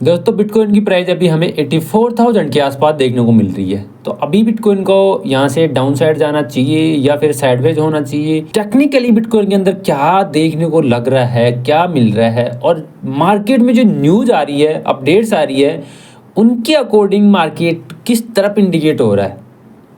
दोस्तों बिटकॉइन की प्राइस अभी हमें 84,000 के आसपास देखने को मिल रही है। तो अभी बिटकॉइन को यहाँ से डाउन साइड जाना चाहिए या फिर साइडवेज होना चाहिए? टेक्निकली बिटकॉइन के अंदर क्या देखने को लग रहा है, क्या मिल रहा है, और मार्केट में जो न्यूज़ आ रही है, अपडेट्स आ रही है, उनके अकॉर्डिंग मार्केट किस तरफ इंडिकेट हो रहा है,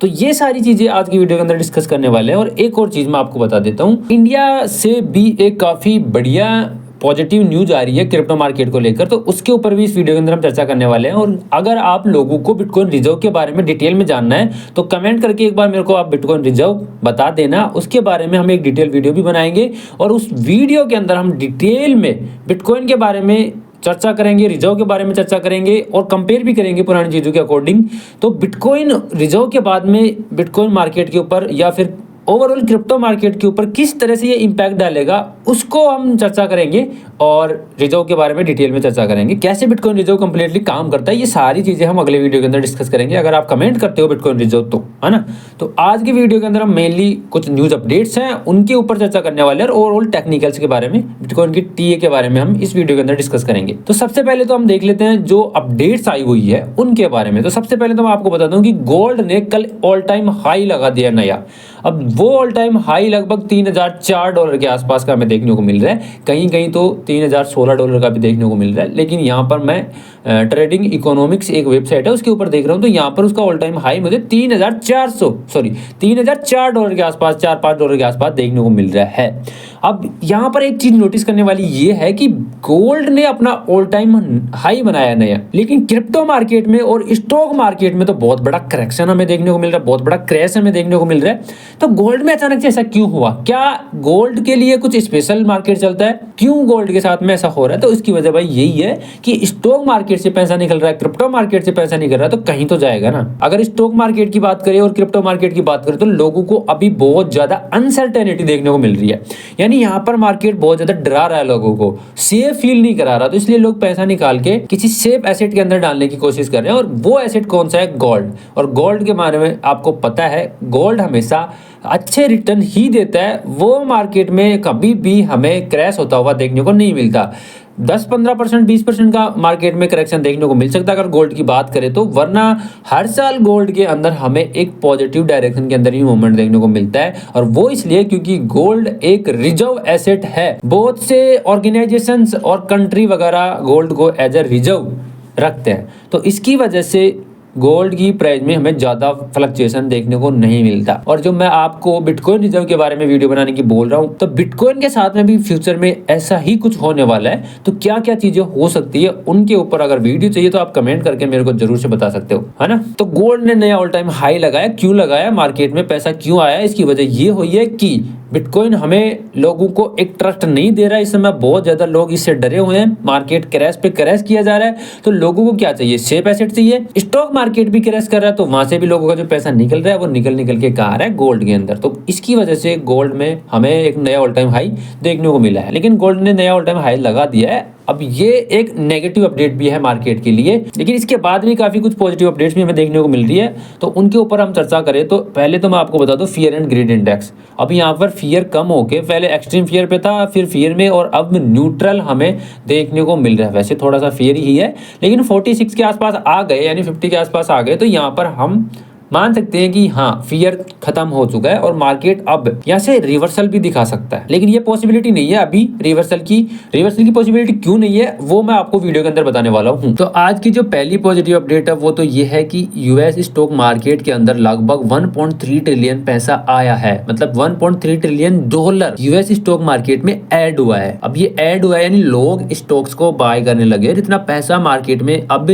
तो ये सारी चीज़ें आज की वीडियो के अंदर डिस्कस करने वाले हैं। और एक और चीज़ मैं आपको बता देता हूँ, इंडिया से भी एक काफ़ी बढ़िया पॉजिटिव न्यूज़ आ रही है क्रिप्टो मार्केट को लेकर, तो उसके ऊपर भी इस वीडियो के अंदर हम चर्चा करने वाले हैं। और अगर आप लोगों को बिटकॉइन रिजर्व के बारे में डिटेल में जानना है तो कमेंट करके एक बार मेरे को आप बिटकॉइन रिजर्व बता देना, उसके बारे में हम एक डिटेल वीडियो भी बनाएंगे और उस वीडियो के अंदर हम डिटेल में बिटकॉइन के बारे में चर्चा करेंगे, रिजर्व के बारे में चर्चा करेंगे और कंपेयर भी करेंगे पुरानी चीज़ों के अकॉर्डिंग। तो बिटकॉइन रिजर्व के बाद में बिटकॉइन मार्केट के ऊपर या फिर ओवरऑल क्रिप्टो मार्केट के ऊपर किस तरह से ये इम्पैक्ट डालेगा उसको हम चर्चा करेंगे और रिजर्व के बारे में डिटेल में चर्चा करेंगे, कैसे बिटकॉइन रिजर्व कंप्लीटली काम करता है। ये सारी चीज़ें हम अगले वीडियो के अंदर डिस्कस करेंगे अगर आप कमेंट करते हो बिटकॉइन रिजर्व तो, है ना। तो आज की वीडियो के अंदर हम मेनली कुछ न्यूज़ अपडेट्स हैं उनके ऊपर चर्चा करने वाले हैं और ओवरऑल टेक्निकल्स के बारे में, बिटकॉइन की टीए के बारे में हम इस वीडियो के अंदर डिस्कस करेंगे। तो सबसे पहले तो हम देख लेते हैं जो अपडेट्स आई हुई है उनके बारे में। तो सबसे पहले तो मैं आपको बता दूं कि गोल्ड ने कल ऑल टाइम हाई लगा दिया नया। अब वो ऑल टाइम हाई लगभग $3,004 के आसपास का हमें देखने को मिल रहा है, कहीं कहीं तो $3,016 का भी देखने को मिल रहा है। लेकिन यहाँ पर मैं ट्रेडिंग इकोनॉमिक्स एक वेबसाइट है उसके ऊपर देख रहा हूँ, तो यहाँ पर उसका ऑल टाइम हाई मुझे $3,004 के आसपास, $4-5 के आसपास देखने को मिल रहा है। अब यहाँ पर एक चीज़ नोटिस करने वाली ये है कि गोल्ड ने अपना ऑल टाइम हाई बनाया नया, लेकिन क्रिप्टो मार्केट में और स्टॉक मार्केट में तो बहुत बड़ा करेक्शन हमें देखने को मिल रहा है, बहुत बड़ा क्रैश हमें देखने को मिल रहा है। तो गोल्ड में अचानक से ऐसा क्यों हुआ? क्या गोल्ड के लिए कुछ स्पेशल मार्केट चलता है? क्यों गोल्ड के साथ में ऐसा हो रहा है? तो इसकी वजह भाई यही है कि स्टॉक मार्केट से पैसा निकल रहा है, क्रिप्टो मार्केट से पैसा निकल रहा है, तो कहीं तो जाएगा ना। अगर स्टॉक मार्केट की बात करें और क्रिप्टो मार्केट की बात करें तो लोगों को अभी बहुत ज्यादा अनसर्टेनिटी देखने को मिल रही है, यानी यहाँ पर मार्केट बहुत ज्यादा डरा रहा है, लोगों को सेफ फील नहीं करा रहा। तो इसलिए लोग पैसा निकाल के किसी सेफ एसेट के अंदर डालने की कोशिश कर रहे हैं, और वो एसेट कौन सा है? गोल्ड। और गोल्ड के बारे में आपको पता है, गोल्ड हमेशा अच्छे रिटर्न ही देता है, वो मार्केट में कभी भी हमें क्रैश होता हुआ देखने को नहीं मिलता। 10-15%, 20% का मार्केट में करेक्शन देखने को मिल सकता है अगर गोल्ड की बात करें तो, वरना हर साल गोल्ड के अंदर हमें एक पॉजिटिव डायरेक्शन के अंदर ही मूवमेंट देखने को मिलता है। और वो इसलिए क्योंकि गोल्ड एक रिजर्व एसेट है। बहुत से ऑर्गेनाइजेशंस और कंट्री वगैरह गोल्ड को एज ए रिजर्व रखते हैं, तो इसकी वजह से गोल्ड की प्राइस में हमें ज़्यादा फ्लक्चुएशन देखने को नहीं मिलता। और जो मैं आपको बिटकॉइन रिजर्व के बारे में वीडियो बनाने की बोल रहा हूँ, तो बिटकॉइन के साथ में भी फ्यूचर में ऐसा ही कुछ होने वाला है। तो क्या क्या चीज़ें हो सकती है उनके ऊपर अगर वीडियो चाहिए तो आप कमेंट करके मेरे को जरूर से बता सकते हो, है ना। तो गोल्ड ने नया ऑल टाइम हाई लगाया, क्यों लगाया, मार्केट में पैसा क्यों आया? इसकी वजह ये हुई है कि बिटकॉइन हमें लोगों को एक ट्रस्ट नहीं दे रहा है। इस समय बहुत ज़्यादा लोग इससे डरे हुए हैं, मार्केट क्रैश पे क्रैश किया जा रहा है। तो लोगों को क्या चाहिए? सेफ एसेट चाहिए। स्टॉक मार्केट भी क्रैश कर रहा है, तो वहां से भी लोगों का जो पैसा निकल रहा है वो निकल के कहाँ आ रहा है? गोल्ड के अंदर। तो इसकी वजह से गोल्ड में हमें एक नया ऑल टाइम हाई देखने को मिला है। लेकिन गोल्ड ने नया ऑल टाइम हाई लगा दिया है। अब ये एक नेगेटिव अपडेट भी है मार्केट के लिए, लेकिन इसके बाद भी काफ़ी कुछ पॉजिटिव अपडेट्स भी हमें देखने को मिल रही है। तो उनके ऊपर हम चर्चा करें तो पहले तो मैं आपको बता दूं फियर एंड ग्रीड इंडेक्स। अब यहाँ पर फियर कम होके पहले एक्सट्रीम फियर पे था, फिर फियर में, और अब न्यूट्रल हमें देखने को मिल रहा है। वैसे थोड़ा सा फियर ही है, लेकिन 46 के आसपास आ गए, यानी 50 के आसपास आ गए, तो यहाँ पर हम मान सकते हैं कि हाँ, फियर खत्म हो चुका है और मार्केट अब यहाँ से रिवर्सल भी दिखा सकता है। लेकिन ये पॉसिबिलिटी नहीं है अभी रिवर्सल की पॉसिबिलिटी क्यों नहीं है वो मैं आपको वीडियो के अंदर बताने वाला हूँ। तो आज की जो पहली पॉजिटिव अपडेट है वो तो ये है कि यूएस स्टॉक मार्केट के अंदर लगभग 1.3 ट्रिलियन पैसा आया है, मतलब 1.3 trillion dollar US stock market में ऐड हुआ है। अब ये ऐड हुआ है यानी लोग स्टॉक्स को बाय करने लगे, इतना पैसा मार्केट में अब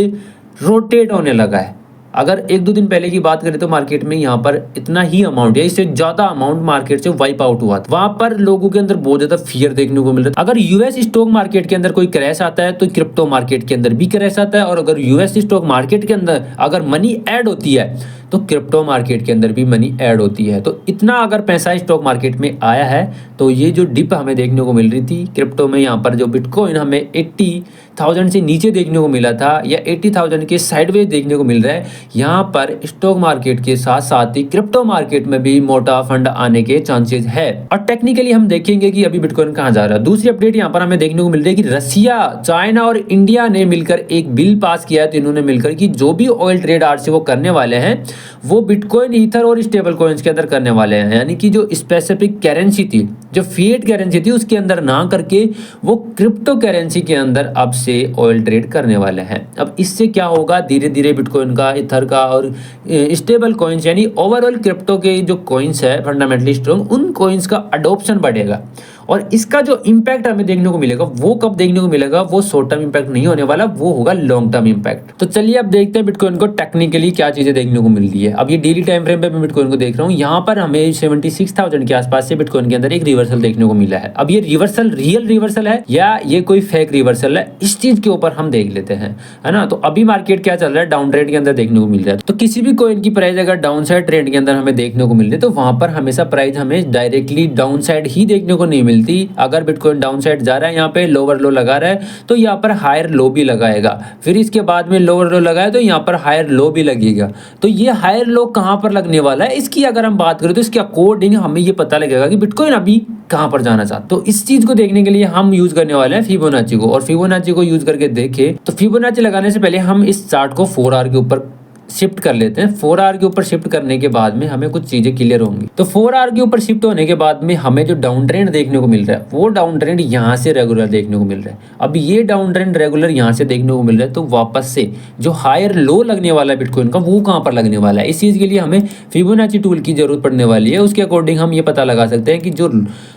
रोटेट होने लगा है। अगर 1-2 दिन पहले की बात करें तो मार्केट में यहाँ पर इतना ही अमाउंट या इससे ज्यादा अमाउंट मार्केट से वाइप आउट हुआ था। वहां पर लोगों के अंदर बहुत ज्यादा फियर देखने को मिल रहा था। अगर यूएस स्टॉक मार्केट के अंदर कोई क्रैश आता है तो क्रिप्टो मार्केट के अंदर भी क्रैश आता है, और अगर यूएस स्टॉक मार्केट के अंदर अगर मनी ऐड होती है तो क्रिप्टो मार्केट के अंदर भी मनी ऐड होती है। तो इतना अगर पैसा स्टॉक मार्केट में आया है तो ये जो डिप हमें देखने को मिल रही थी क्रिप्टो में, यहाँ पर जो बिटकॉइन हमें 80,000 से नीचे देखने को मिला था या 80,000 के साइडवेज देखने को मिल रहा है, यहाँ पर स्टॉक मार्केट के साथ साथ ही क्रिप्टो मार्केट में भी मोटा फंड आने के चांसेस है। और टेक्निकली हम देखेंगे कि अभी बिटकॉइन कहाँ जा रहा है। दूसरी अपडेट यहाँ पर हमें देखने को मिल रही है कि रसिया, चाइना और इंडिया ने मिलकर एक बिल पास किया है। तो इन्होंने मिलकर कि जो भी ऑयल ट्रेड आज से वो करने वाले हैं वो बिटकॉइन, ईथर और स्टेबल कॉइन्स के अंदर करने वाले हैं। यानी कि जो स्पेसिफिक करेंसी थी, जो फिएट करेंसी थी, उसके अंदर ना करके वो क्रिप्टो करेंसी के अंदर अब से ऑयल ट्रेड करने वाले हैं। अब इससे क्या होगा, धीरे धीरे बिटकॉइन का, इथर का और स्टेबल कॉइन्स यानी ओवरऑल क्रिप्टो के जो कॉइन्स है फंडामेंटली स्ट्रॉन्ग, उन कॉइन्स का अडोप्शन बढ़ेगा। और इसका जो इम्पैक्ट हमें देखने को मिलेगा वो कब देखने को मिलेगा, वो शॉर्ट टर्म इम्पैक्ट नहीं होने वाला, वो होगा लॉन्ग टर्म इम्पैक्ट। तो चलिए अब देखते हैं बिटकॉइन को टेक्निकली क्या चीजें देखने को मिल रही है। अब ये डेली टाइम फ्रेम पे मैं बिटकॉइन को देख रहा हूँ, यहाँ पर हमें 76,000 के आसपास से बिटकॉइन के अंदर एक रिवर्सल देखने को मिला है। अब ये रिवर्सल रियल रिवर्सल है या ये कोई फेक रिवर्सल है, इस चीज के ऊपर हम देख लेते हैं, है ना। तो अभी मार्केट क्या चल रहा है, डाउन ट्रेंड के अंदर देखने को मिल रहा है। तो किसी भी कॉइन की प्राइस अगर डाउन साइड ट्रेंड के अंदर हमें देखने को मिल रही है तो वहां पर हमेशा प्राइस हमें डायरेक्टली डाउन साइड ही देखने को नहीं मिलती। अगर बिटकॉइन डाउन साइड जा रहा है, यहाँ पे लोअर लो लगा रहा है तो यहाँ पर हायर लो भी लगाएगा, फिर इसके बाद में लोअर लो लगाए तो यहाँ पर हायर लो भी लगेगा। तो ये हायर लो कहाँ पर लगने वाला है, इसकी अगर हम बात करें तो इसके अकॉर्डिंग हमें ये पता लगेगा कि बिटकॉइन अभी कहाँ पर जाना चाहता। तो इस चीज को देखने के लिए हम यूज करने वाले हैं फिबोनाची को, और फिबोनाची को यूज करके देखें तो फिबोनाची लगाने से पहले हम इस चार्ट को 4 आवर के ऊपर शिफ्ट कर लेते हैं। 4 आवर के ऊपर शिफ्ट करने के बाद में हमें कुछ चीजें क्लियर होंगी। तो 4 आवर के ऊपर शिफ्ट होने के बाद में हमें जो डाउन ट्रेंड देखने को मिल रहा है वो डाउन ट्रेंड यहाँ से रेगुलर देखने को मिल रहा है। अब ये डाउन ट्रेंड रेगुलर यहाँ से देखने को मिल रहा है तो वापस से जो हायर लो लगने वाला है बिटकॉइन का वो कहाँ पर लगने वाला है, इस चीज के लिए हमें फिबोनाची टूल की जरूरत पड़ने वाली है। उसके अकॉर्डिंग हम ये पता लगा सकते हैं कि जो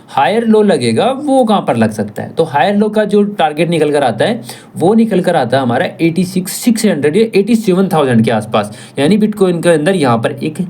हायर लो लगेगा वो कहाँ पर लग सकता है। तो हायर लो का जो टारगेट निकल कर आता है वो निकल कर आता है हमारा 86,600 या 87,000 के आसपास। यानी बिटकॉइन के अंदर यहाँ पर एक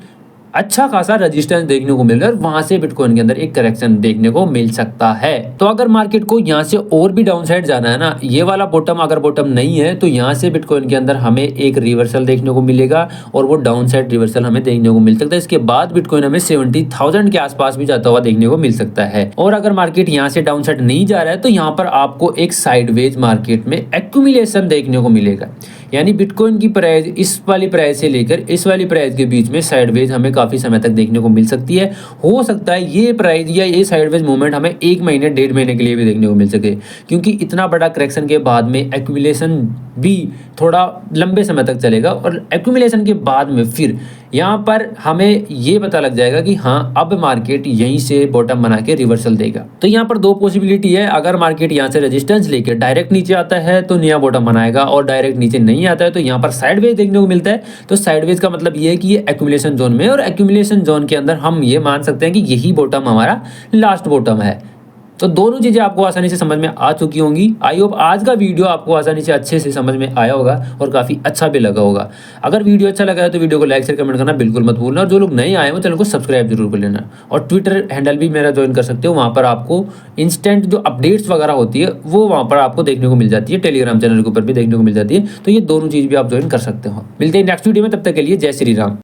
अच्छा खासा रेजिस्टेंस देखने को मिल रहा है और वहां से बिटकॉइन के अंदर एक करेक्शन देखने को मिल सकता है। तो अगर मार्केट को यहाँ से और भी डाउन साइड जाना है ना, ये वाला बॉटम अगर बॉटम नहीं है तो यहाँ से बिटकॉइन के अंदर हमें एक रिवर्सल देखने को मिलेगा और वो डाउन साइड रिवर्सल हमें देखने को मिल सकता है। इसके बाद बिटकॉइन हमें 70,000 के आसपास भी जाता हुआ देखने को मिल सकता है। और अगर मार्केट यहाँ से डाउन साइड नहीं जा रहा है तो यहाँ पर आपको एक साइडवेज मार्केट में एक्यूमुलेशन देखने को मिलेगा। यानी बिटकॉइन की प्राइस इस वाली प्राइस से लेकर इस वाली प्राइस के बीच में साइडवेज हमें काफी समय तक देखने को मिल सकती है। हो सकता है ये प्राइस या ये साइडवेज मूवमेंट हमें 1 महीने 1.5 महीने के लिए भी देखने को मिल सके, क्योंकि इतना बड़ा करेक्शन के बाद में एक्यूमुलेशन भी थोड़ा लंबे समय तक चलेगा और एक्यूमुलेशन के बाद में फिर यहाँ पर हमें ये पता लग जाएगा कि हाँ अब मार्केट यहीं से बॉटम बना के रिवर्सल देगा। तो यहाँ पर 2 पॉसिबिलिटी है, अगर मार्केट यहाँ से रेजिस्टेंस लेकर डायरेक्ट नीचे आता है तो नया बॉटम बनाएगा और डायरेक्ट नीचे नहीं आता है तो यहाँ पर साइडवेज देखने को मिलता है। तो साइडवेज का मतलब ये है कि ये एक्यूमुलेशन जोन में, और एक्यूमुलेशन जोन के अंदर हम ये मान सकते हैं कि यही बॉटम हमारा लास्ट बॉटम है। तो दोनों चीज़ें आपको आसानी से समझ में आ चुकी होंगी। आई होप आज का वीडियो आपको आसानी से अच्छे से समझ में आया होगा और काफ़ी अच्छा भी लगा होगा। अगर वीडियो अच्छा लगा है तो वीडियो को लाइक शेयर कमेंट करना बिल्कुल मत भूलना, और जो लोग नए आए हैं वो चैनल को सब्सक्राइब जरूर कर लेना। और ट्विटर हैंडल भी मेरा ज्वाइन कर सकते हो, वहाँ पर आपको इंस्टेंट जो अपडेट्स वगैरह होती है वो वहाँ पर आपको देखने को मिल जाती है। टेलीग्राम चैनल के ऊपर भी देखने को मिल जाती है। तो ये दोनों चीज़ भी आप ज्वाइन कर सकते हो। मिलते हैं नेक्स्ट वीडियो में, तब तक के लिए जय श्री राम।